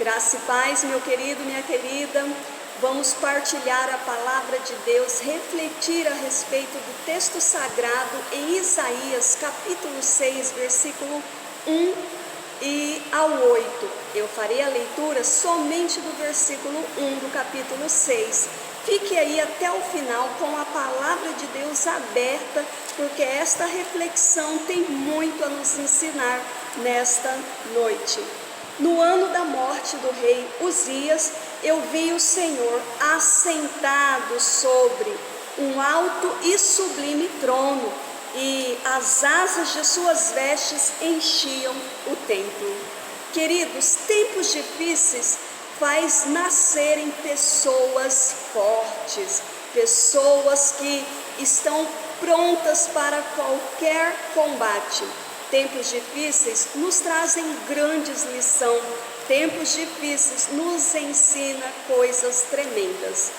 Graça e paz, meu querido, minha querida. Vamos partilhar a palavra de Deus, refletir a respeito do texto sagrado em Isaías, capítulo 6, versículo 1 e ao 8. Eu farei a leitura somente do versículo 1 do capítulo 6. Fique aí até o final com a palavra de Deus aberta, porque esta reflexão tem muito a nos ensinar nesta noite. No ano da morte do rei Uzias, eu vi o Senhor assentado sobre um alto e sublime trono, e as asas de suas vestes enchiam o templo. Queridos, tempos difíceis faz nascerem pessoas fortes, pessoas que estão prontas para qualquer combate. Tempos difíceis nos trazem grandes lições, tempos difíceis nos ensina coisas tremendas.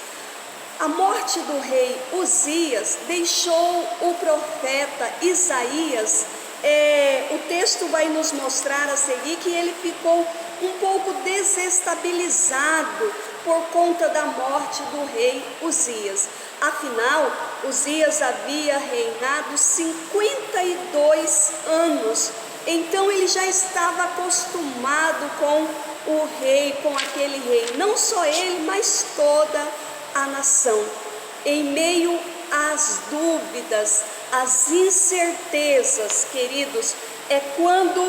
A morte do rei Uzias deixou o profeta Isaías, o texto vai nos mostrar a seguir que ele ficou um pouco desestabilizado por conta da morte do rei Uzias. Afinal, Uzias havia reinado 52 anos, então ele já estava acostumado com o rei, com aquele rei, não só ele, mas toda a nação. Em meio às dúvidas, às incertezas, queridos, é quando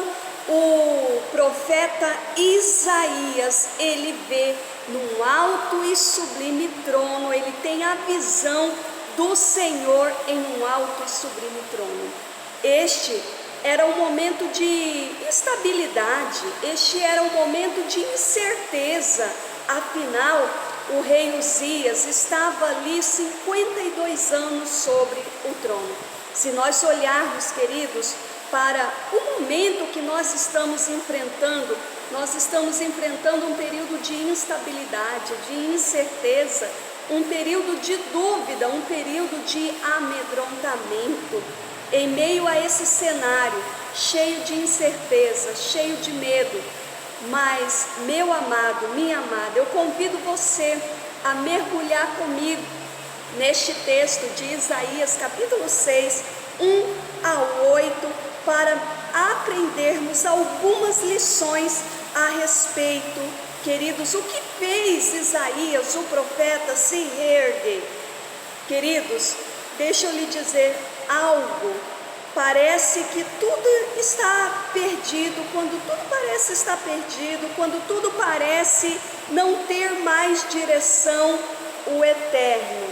o profeta Isaías, ele vê num alto e sublime trono, ele tem a visão do Senhor em um alto e sublime trono. Este era um momento de instabilidade, este era um momento de incerteza. Afinal, o rei Uzias estava ali 52 anos sobre o trono. Se nós olharmos, queridos, para o momento que nós estamos enfrentando um período de instabilidade, de incerteza, um período de dúvida, um período de amedrontamento. Em meio a esse cenário cheio de incerteza, cheio de medo, mas, meu amado, minha amada, eu convido você a mergulhar comigo neste texto de Isaías, capítulo 6, 1 a 8, para aprendermos algumas lições a respeito, queridos, o que fez Isaías, o profeta, se reerguer. Queridos, deixa eu lhe dizer algo. Parece que tudo está perdido, quando tudo parece estar perdido, quando tudo parece não ter mais direção, o Eterno,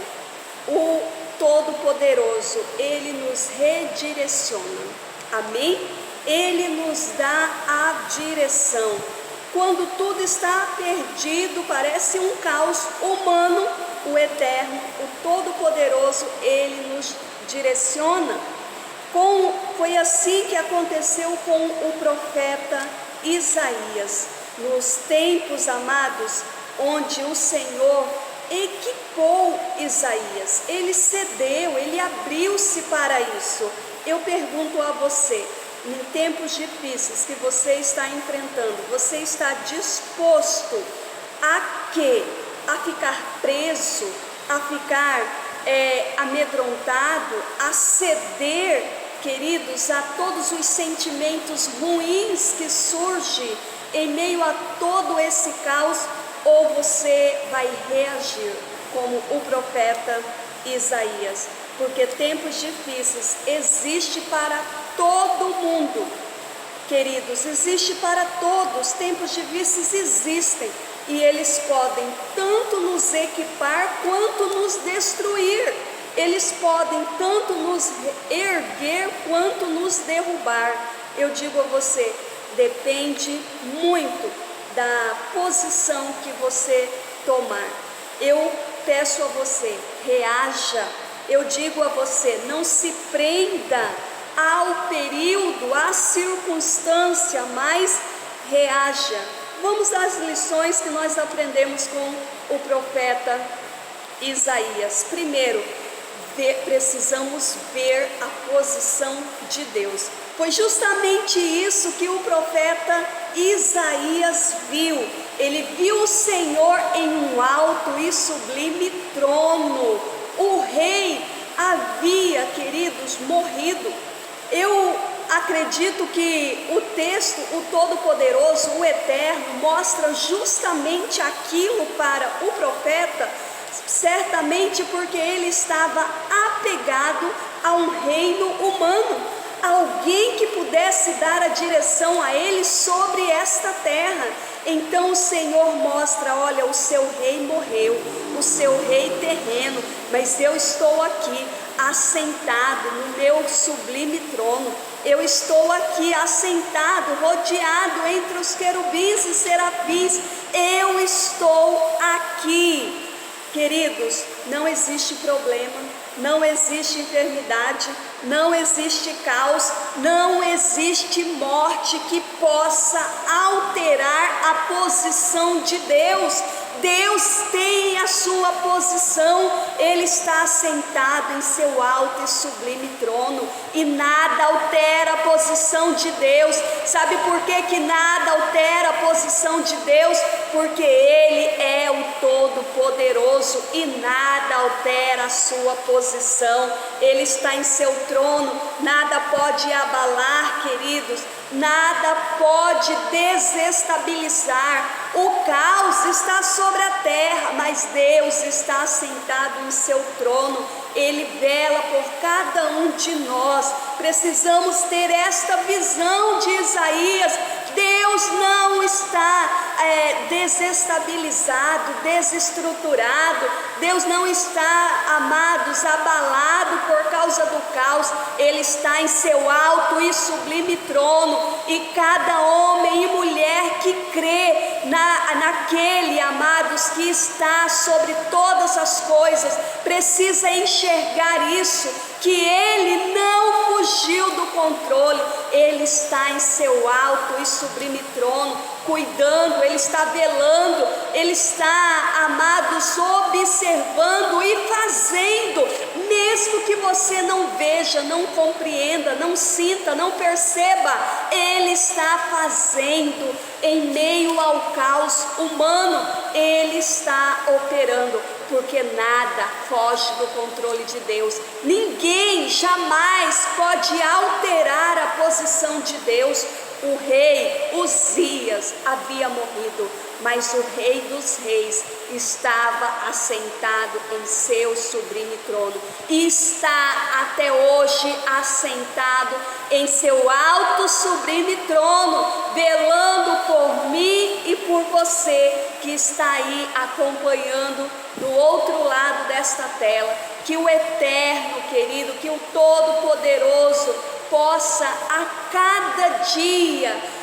o Todo-Poderoso, Ele nos redireciona, amém? Ele nos dá a direção. Quando tudo está perdido, parece um caos humano, o Eterno, o Todo-Poderoso, Ele nos direciona. Foi assim que aconteceu com o profeta Isaías. Nos tempos, amados, onde o Senhor equipou Isaías, ele cedeu, ele abriu-se para isso. Eu pergunto a você, em tempos difíceis que você está enfrentando, você está disposto a quê? A ficar preso, a ficar amedrontado, a ceder, queridos, a todos os sentimentos ruins que surgem em meio a todo esse caos, ou você vai reagir como o profeta Isaías? Porque tempos difíceis existe para todo mundo, queridos, existe para todos. Tempos difíceis existem e eles podem tanto nos equipar quanto nos destruir. Eles podem tanto nos erguer quanto nos derrubar. Eu digo a você, depende muito da posição que você tomar. Eu peço a você, reaja. Eu digo a você, não se prenda ao período, à circunstância, mas reaja. Vamos às lições que nós aprendemos com o profeta Isaías. Primeiro, precisamos ver a posição de Deus. Foi justamente isso que o profeta Isaías viu. ele viu o Senhor em um alto e sublime trono. O rei havia, queridos, morrido. Eu acredito que o texto, o Todo-Poderoso, o Eterno, mostra justamente aquilo para o profeta, certamente porque ele estava apegado a um reino humano, alguém que pudesse dar a direção a ele sobre esta terra. Então o Senhor mostra: olha, o seu rei morreu, o seu rei terreno, mas eu estou aqui assentado no meu sublime trono. Eu estou aqui assentado, rodeado entre os querubins e serafins. Eu estou aqui. Queridos, não existe problema, não existe enfermidade, não existe caos, não existe morte que possa alterar a posição de Deus. Deus tem a sua posição, Ele está assentado em seu alto e sublime trono, e nada altera a posição de Deus. Sabe por que nada altera a posição de Deus? Porque Ele é o Todo-Poderoso e nada altera a sua posição. Ele está em seu trono, nada pode abalar, queridos, nada pode desestabilizar. O caos está sobre a terra, mas Deus está assentado em seu trono. Ele vela por cada um de nós. Precisamos ter esta visão de Isaías. Deus não está desestabilizado, desestruturado. Deus não está, amados, abalado por causa do caos. Ele está em seu alto e sublime trono, e cada homem e mulher que crê naquele, amados, que está sobre todas as coisas, precisa enxergar isso, que Ele não fugiu do controle. Ele está em seu alto e sublime trono, cuidando, Ele está velando, Ele está, amados, observando e fazendo, mesmo que você não veja, não compreenda, não sinta, não perceba, Ele está fazendo em meio ao caos humano. Ele está operando, porque nada foge do controle de Deus. Ninguém jamais pode alterar a posição de Deus. O rei Uzias havia morrido, mas o Rei dos Reis estava assentado em seu sublime trono, e está até hoje assentado em seu alto sublime trono, velando por mim e por você que está aí acompanhando do outro lado desta tela. Que o Eterno, querido, que o Todo-Poderoso possa a cada dia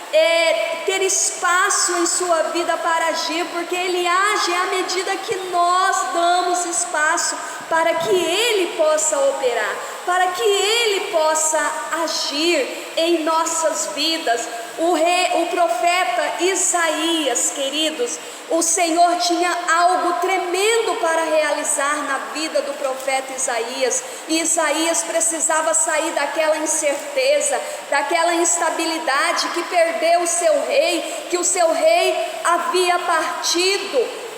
ter espaço em sua vida para agir, porque Ele age à medida que nós damos espaço para que Ele possa operar, para que Ele possa agir em nossas vidas. O profeta Isaías, queridos, o Senhor tinha algo tremendo para realizar na vida do profeta Isaías, e Isaías precisava sair daquela incerteza, daquela instabilidade, que perdeu o seu rei, que o seu rei havia partido.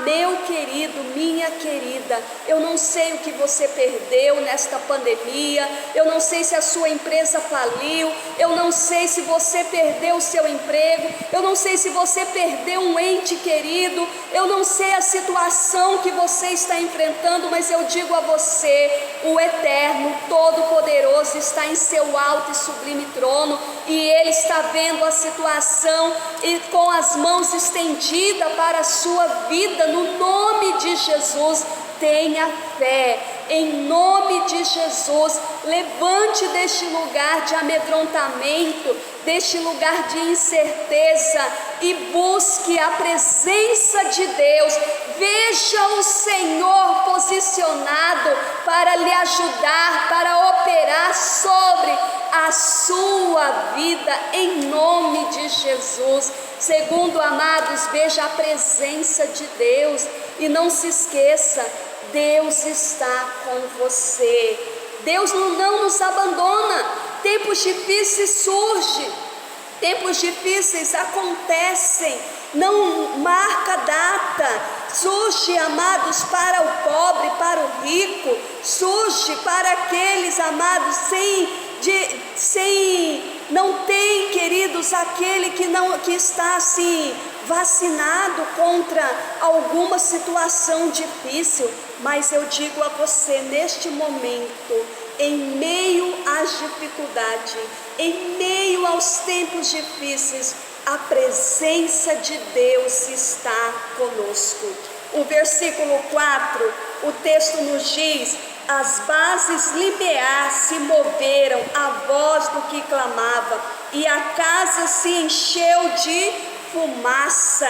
Meu querido, minha querida, eu não sei o que você perdeu nesta pandemia, eu não sei se a sua empresa faliu, eu não sei se você perdeu o seu emprego, eu não sei se você perdeu um ente querido, eu não sei a situação que você está enfrentando, mas eu digo a você: o Eterno, Todo-Poderoso, está em seu alto e sublime trono, e Ele está vendo a situação e com as mãos estendidas para a sua vida. No nome de Jesus, tenha fé. Em nome de Jesus, levante deste lugar de amedrontamento, deste lugar de incerteza, e busque a presença de Deus. Veja o Senhor posicionado para lhe ajudar, para operar sobre a sua vida, em nome de Jesus. Segundo, amados, veja a presença de Deus, e não se esqueça: Deus está com você. Deus não nos abandona. Tempos difíceis surgem, tempos difíceis acontecem, não marca data. Surge, amados, para o pobre, para o rico, surge para aqueles, amados, não tem, queridos, aquele que está assim vacinado contra alguma situação difícil. Mas eu digo a você, neste momento, em meio às dificuldades, em meio aos tempos difíceis, a presença de Deus está conosco. O versículo 4, o texto nos diz: as bases limiar se moveram à voz do que clamava, e a casa se encheu de fumaça.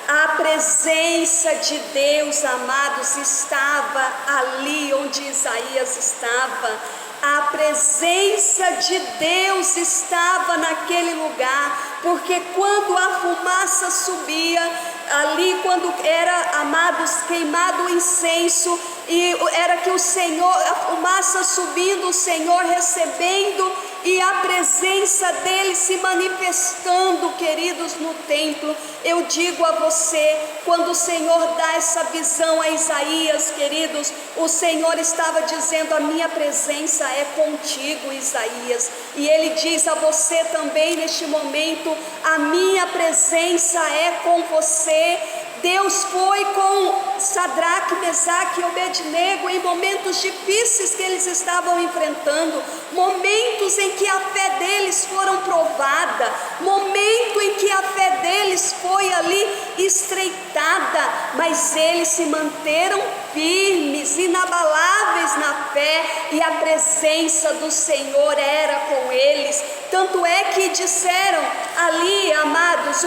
A presença de Deus, amados, estava ali onde Isaías estava. A presença de Deus estava naquele lugar, porque quando a fumaça subia, ali quando era, amados, queimado o incenso, e era que o Senhor, a fumaça subindo, o Senhor recebendo, e a presença dele se manifestando, queridos, no templo. Eu digo a você, quando o Senhor dá essa visão a Isaías, queridos, o Senhor estava dizendo: a minha presença é contigo, Isaías. E ele diz a você também neste momento: a minha presença é com você. Deus foi com Sadraque, Mesaque e Abednego em momentos difíceis que eles estavam enfrentando, momentos em que a fé deles foram provada, momento em que a fé deles foi ali estreitada, mas eles se manteram firmes, inabaláveis na fé, e a presença do Senhor era com eles. Tanto é que disseram ali, amados,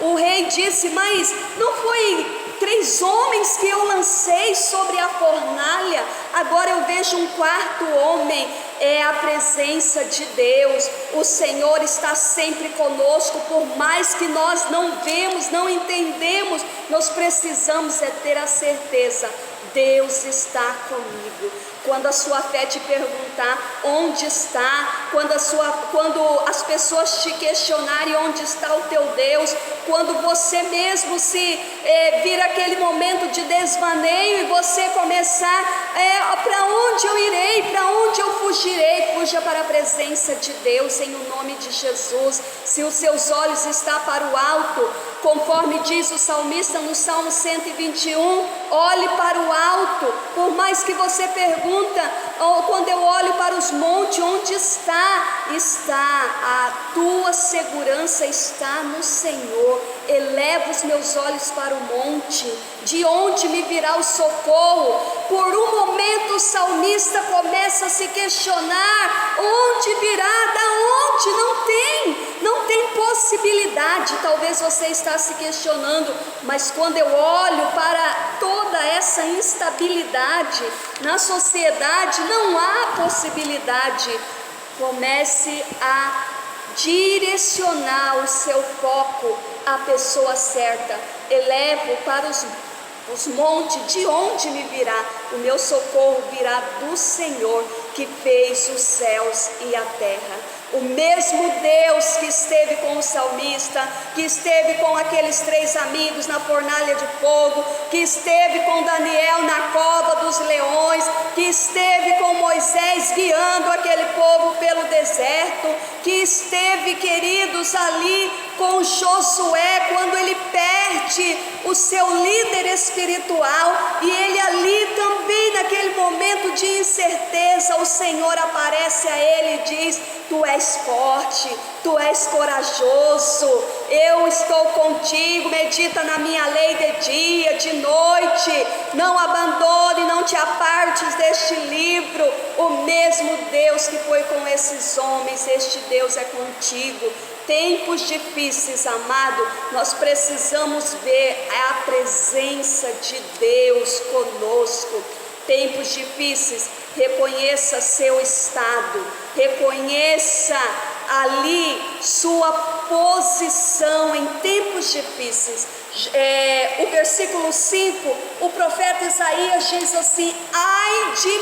o rei disse: mas não foi 3 homens que eu lancei sobre a fornalha? Agora eu vejo um 4º homem. É a presença de Deus. O Senhor está sempre conosco, por mais que nós não vemos, não entendemos, nós precisamos ter a certeza: Deus está comigo. Quando a sua fé te perguntar onde está, quando as pessoas te questionarem onde está o teu Deus, quando você mesmo se vir aquele momento de desvaneio e você começar, para onde eu irei, para onde eu fugirei? Fuja para a presença de Deus em o nome de Jesus. Se os seus olhos estão para o alto, conforme diz o salmista no Salmo 121, olhe para o alto. Por mais que você pergunta, quando eu olho para os montes, onde está? A tua segurança está no Senhor. Eleva os meus olhos para o monte, de onde me virá o socorro? Por um momento o salmista começa a se questionar: onde virá? Da onde? Não tem possibilidade. Talvez você está se questionando, mas quando eu olho para toda essa instabilidade na sociedade, não há possibilidade. Comece a direcionar o seu foco à pessoa certa. Elevo para os montes, de onde me virá? O meu socorro virá do Senhor, que fez os céus e a terra. O mesmo Deus que esteve com o salmista, que esteve com aqueles 3 amigos na fornalha de fogo, que esteve com Daniel na cova dos leões, que esteve com Moisés guiando aquele povo pelo deserto, que esteve, queridos, ali com Josué quando ele perde o seu líder espiritual, e ele ali também naquele momento de incerteza, o Senhor aparece a ele e diz: tu és forte, tu és corajoso, eu estou contigo, medita na minha lei de dia, de noite, não abandone, não te apartes deste livro. O mesmo Deus que foi com esses homens, este Deus é contigo. Tempos difíceis, amado, nós precisamos ver a presença de Deus conosco. Tempos difíceis, reconheça seu estado, reconheça ali sua posição em tempos difíceis. O versículo 5, o profeta Isaías diz assim: ai de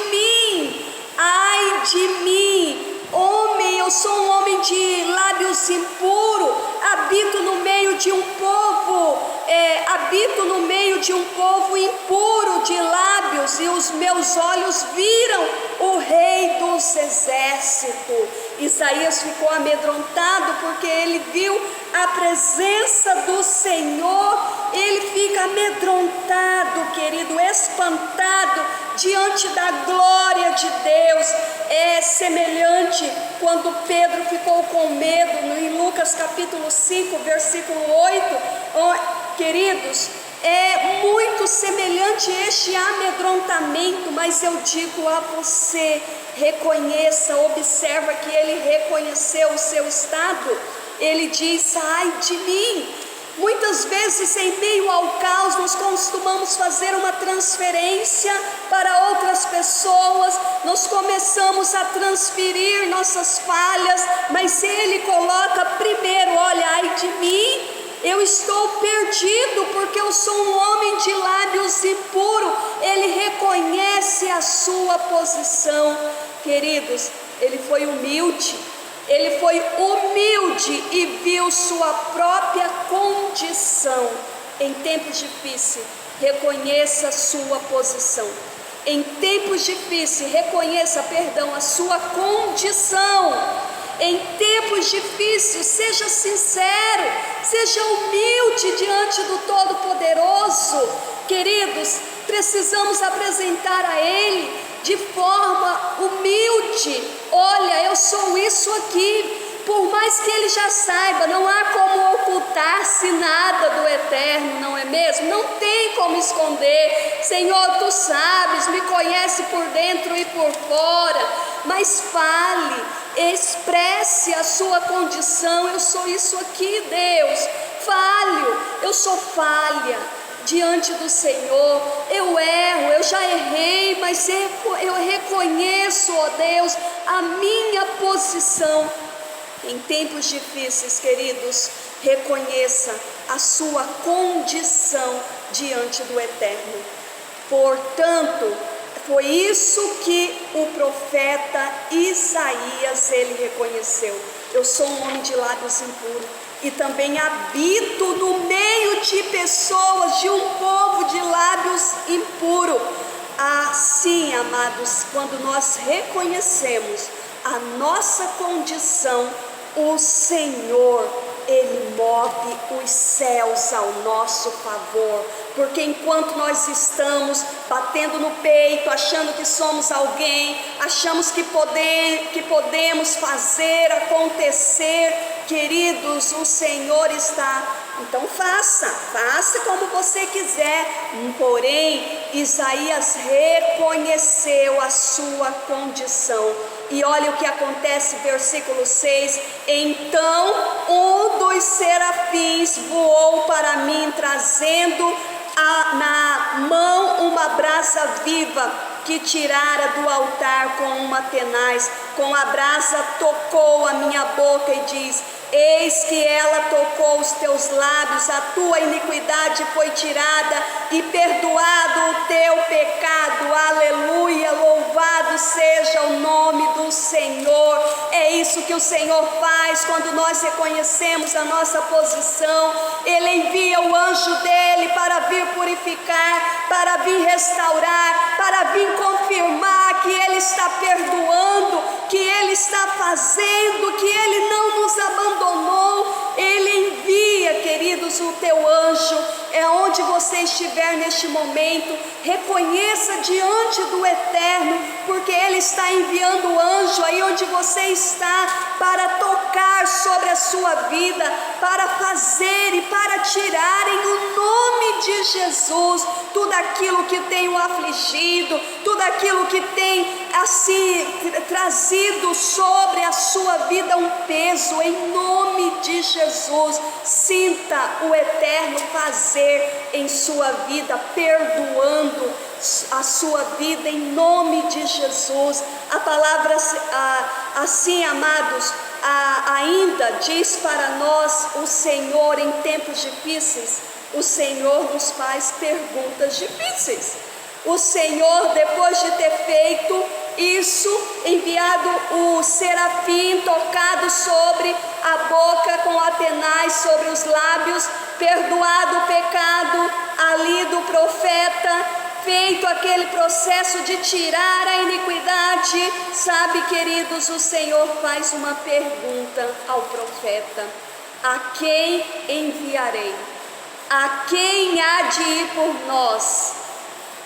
mim, homem, eu sou um homem de lábios impuros, habito no meio de um povo habito no meio de um povo impuro de lábios, e os meus olhos viram o Rei dos Exércitos. Isaías ficou amedrontado porque ele viu a presença do Senhor. Ele fica amedrontado, querido, espantado diante da glória de Deus. É semelhante quando Pedro ficou com medo, em Lucas capítulo 5, versículo 8, queridos, é muito semelhante este amedrontamento, mas eu digo a você, reconheça, observa que ele reconheceu o seu estado. Ele diz: ai de mim. Muitas vezes, em meio ao caos, nós costumamos fazer uma transferência para outras pessoas, nós começamos a transferir nossas falhas, mas ele coloca primeiro: olha, ai de mim, eu estou perdido porque eu sou um homem de lábios impuros. Ele reconhece a sua posição, queridos. Ele foi humilde. Ele foi humilde e viu sua própria condição. Em tempos difíceis, reconheça a sua posição. Em tempos difíceis, reconheça, a sua condição. Em tempos difíceis, seja sincero, seja humilde diante do Todo-Poderoso. Queridos, precisamos apresentar a Ele de forma humilde: olha, eu sou isso aqui. Por mais que Ele já saiba, não há como ocultar-se nada do Eterno, não é mesmo? Não tem como esconder. Senhor, Tu sabes, me conhece por dentro e por fora. Mas fale, expresse a sua condição: eu sou isso aqui, Deus. Falho, eu sou falha diante do Senhor, eu erro, eu já errei, mas eu reconheço, ó Deus, a minha posição. Em tempos difíceis, queridos, reconheça a sua condição diante do Eterno. Portanto, foi isso que o profeta Isaías, ele reconheceu: eu sou um homem de lábios impuros, e também habito no meio de pessoas, de um povo de lábios impuros. Assim, amados, quando nós reconhecemos a nossa condição, o Senhor, Ele move os céus ao nosso favor. Porque enquanto nós estamos batendo no peito, achando que somos alguém, achamos que podemos fazer acontecer, queridos, o Senhor está. Então faça como você quiser. Porém, Isaías reconheceu a sua condição. E olha o que acontece, versículo 6: então um dos serafins voou para mim, trazendo na mão uma brasa viva que tirara do altar com uma tenaz. Com a brasa tocou a minha boca e diz: eis que ela tocou os teus lábios, a tua iniquidade foi tirada e perdoado o teu pecado. Aleluia, louvado seja o nome do Senhor. É isso que o Senhor faz quando nós reconhecemos a nossa posição. Ele envia o anjo dele para vir purificar, para vir restaurar, para vir confirmar que Ele está perdoando, que Ele está fazendo, que Ele não nos abandonou. Ele envia, queridos, o teu anjo. É onde você estiver neste momento, reconheça diante do Eterno, porque Ele está enviando o anjo aí onde você está, para tocar sobre a sua vida, para fazer e para tirar em o nome de Jesus tudo aquilo que tem o afligido, tudo aquilo que tem assim trazido sobre a sua vida um peso. Em nome de Jesus, sinta o Eterno fazer em sua vida, perdoando a sua vida em nome de Jesus. A palavra assim, amados, ainda diz para nós o Senhor: em tempos difíceis, o Senhor nos faz perguntas difíceis. O Senhor, depois de ter feito isso, enviado o serafim, tocado sobre a boca com a tenaz, sobre os lábios, perdoado o pecado ali do profeta, feito aquele processo de tirar a iniquidade, sabe, queridos, o Senhor faz uma pergunta ao profeta: a quem enviarei? A quem há de ir por nós?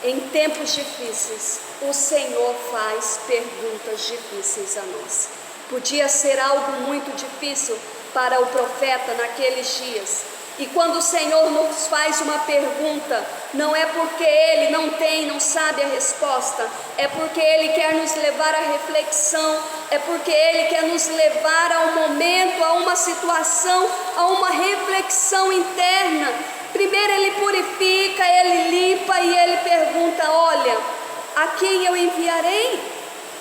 Em tempos difíceis, o Senhor faz perguntas difíceis a nós. Podia ser algo muito difícil para o profeta naqueles dias. E quando o Senhor nos faz uma pergunta, não é porque Ele não sabe a resposta, é porque Ele quer nos levar à reflexão, é porque Ele quer nos levar a um momento, a uma situação, a uma reflexão interna. Primeiro Ele purifica, Ele limpa e Ele pergunta: olha, a quem eu enviarei?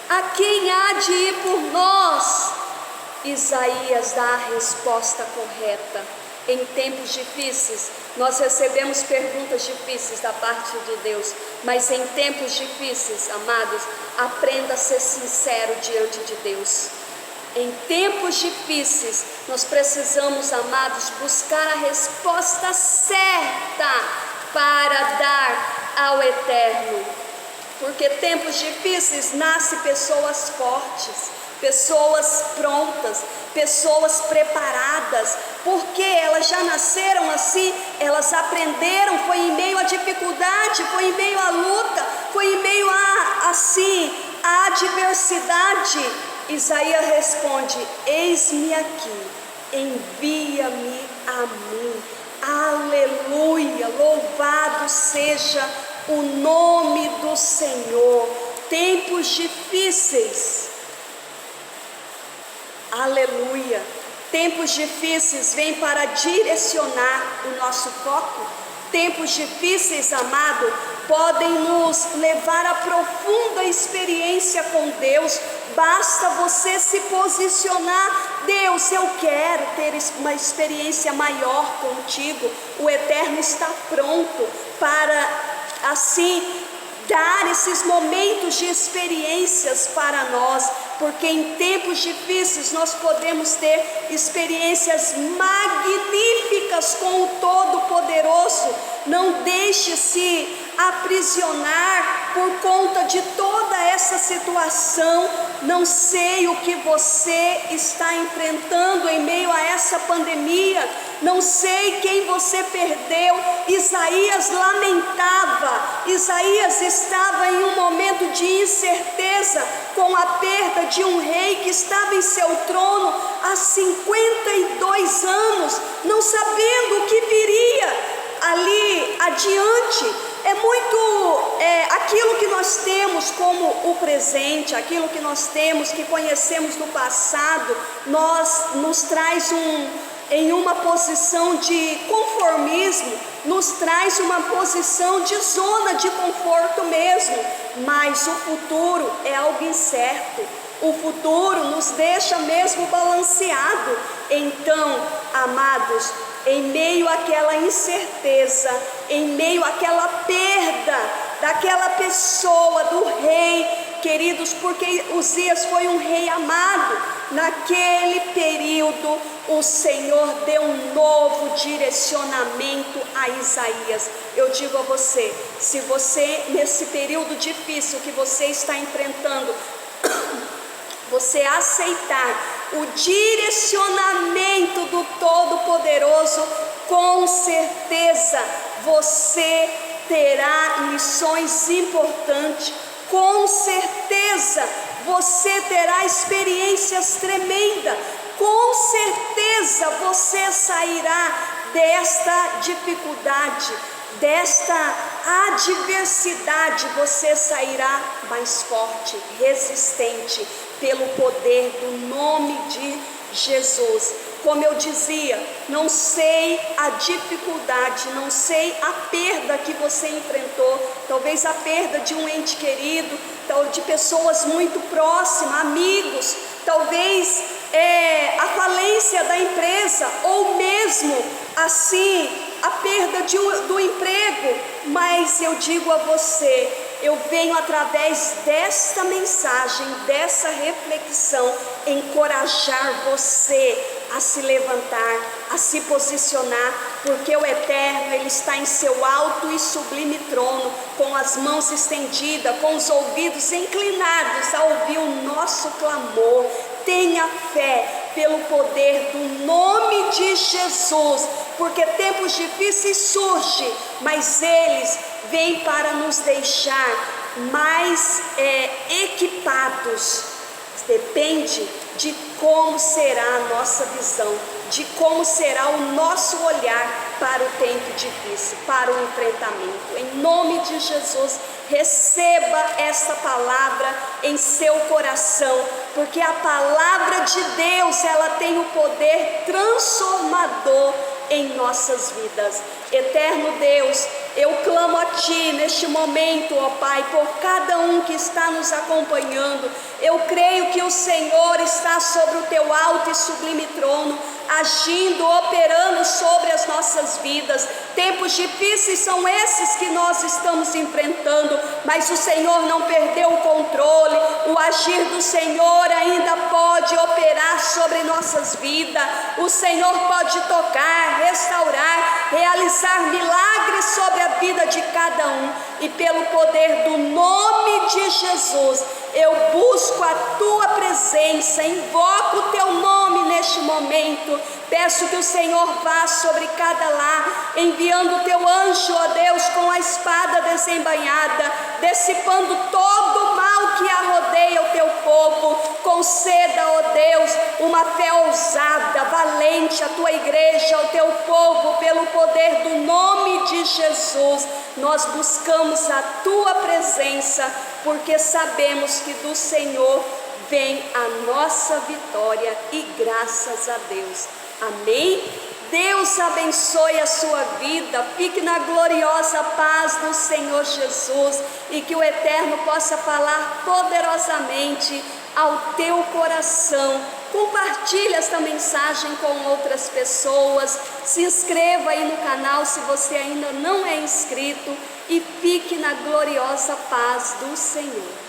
A quem há de ir por nós? Isaías dá a resposta correta. Em tempos difíceis, nós recebemos perguntas difíceis da parte de Deus, mas em tempos difíceis, amados, aprenda a ser sincero diante de Deus. Em tempos difíceis, nós precisamos, amados, buscar a resposta certa para dar ao Eterno, porque tempos difíceis nascem pessoas fortes, pessoas prontas, pessoas preparadas, porque elas já nasceram assim, elas aprenderam, foi em meio à dificuldade, foi em meio à luta, foi em meio à adversidade. Isaías responde: eis-me aqui, envia-me a mim. Aleluia, louvado seja o nome do Senhor. Tempos difíceis, aleluia, tempos difíceis vêm para direcionar o nosso foco. Tempos difíceis, amado, podem nos levar a profunda experiência com Deus. Basta você se posicionar: Deus, eu quero ter uma experiência maior contigo. O Eterno está pronto para assim dar esses momentos de experiências para nós, porque em tempos difíceis nós podemos ter experiências magníficas com o Todo-Poderoso. Não deixe se aprisionar por conta de toda essa situação. Não sei o que você está enfrentando em meio a essa pandemia, não sei quem você perdeu. Isaías lamentava, Isaías estava em um momento de incerteza com a perda de um rei que estava em seu trono há 52 anos, não sabendo o que viria ali adiante. É muito aquilo que nós temos como o presente, aquilo que nós temos, que conhecemos no passado, nos traz em uma posição de conformismo, nos traz uma posição de zona de conforto mesmo. Mas o futuro é algo incerto, o futuro nos deixa mesmo balanceado. Então, amados, em meio àquela incerteza, em meio àquela perda daquela pessoa, do rei, queridos, porque Uzias foi um rei amado, naquele período o Senhor deu um novo direcionamento a Isaías. Eu digo a você, se você nesse período difícil que você está enfrentando, você aceitar o direcionamento do Todo-Poderoso, com certeza você terá lições importantes, com certeza você terá experiências tremendas, com certeza você sairá desta dificuldade, desta adversidade, você sairá mais forte, resistente, pelo poder do nome de Jesus. Como eu dizia, não sei a dificuldade, não sei a perda que você enfrentou, talvez a perda de um ente querido, de pessoas muito próximas, amigos, talvez a falência da empresa, ou mesmo assim a perda do emprego. Mas eu digo a você, eu venho através desta mensagem, dessa reflexão, encorajar você a se levantar, a se posicionar, porque o Eterno, Ele está em seu alto e sublime trono, com as mãos estendidas, com os ouvidos inclinados a ouvir o nosso clamor. Tenha fé pelo poder do nome de Jesus, porque tempos difíceis surgem, mas eles vêm para nos deixar mais equipados. Depende de como será a nossa visão, de como será o nosso olhar para o tempo difícil, para o enfrentamento. Em nome de Jesus, receba essa palavra em seu coração, porque a palavra de Deus, ela tem o poder transformador em nossas vidas. Eterno Deus, eu clamo a Ti neste momento, ó Pai, por cada um que está nos acompanhando. Eu creio que o Senhor está sobre o Teu alto e sublime trono, agindo, operando sobre as nossas vidas. Tempos difíceis são esses que nós estamos enfrentando, mas o Senhor não perdeu o controle. O agir do Senhor ainda pode operar sobre nossas vidas. O Senhor pode tocar, restaurar, realizar milagres sobre a vida de cada um, e pelo poder do nome de Jesus, eu busco a Tua presença, invoco o Teu nome neste momento. Peço que o Senhor vá sobre cada lar, enviando o Teu anjo, ó Deus, com a espada desembainhada, dissipando todo o mal que arrodeia o Teu povo. Conceda, ó Deus, uma fé ousada, valente à Tua igreja, ao Teu povo, pelo poder do nome de Jesus. Nós buscamos a Tua presença, porque sabemos que do Senhor vem a nossa vitória, e graças a Deus. Amém? Deus abençoe a sua vida, fique na gloriosa paz do Senhor Jesus, e que o Eterno possa falar poderosamente ao teu coração. Compartilhe esta mensagem com outras pessoas, se inscreva aí no canal se você ainda não é inscrito, e fique na gloriosa paz do Senhor.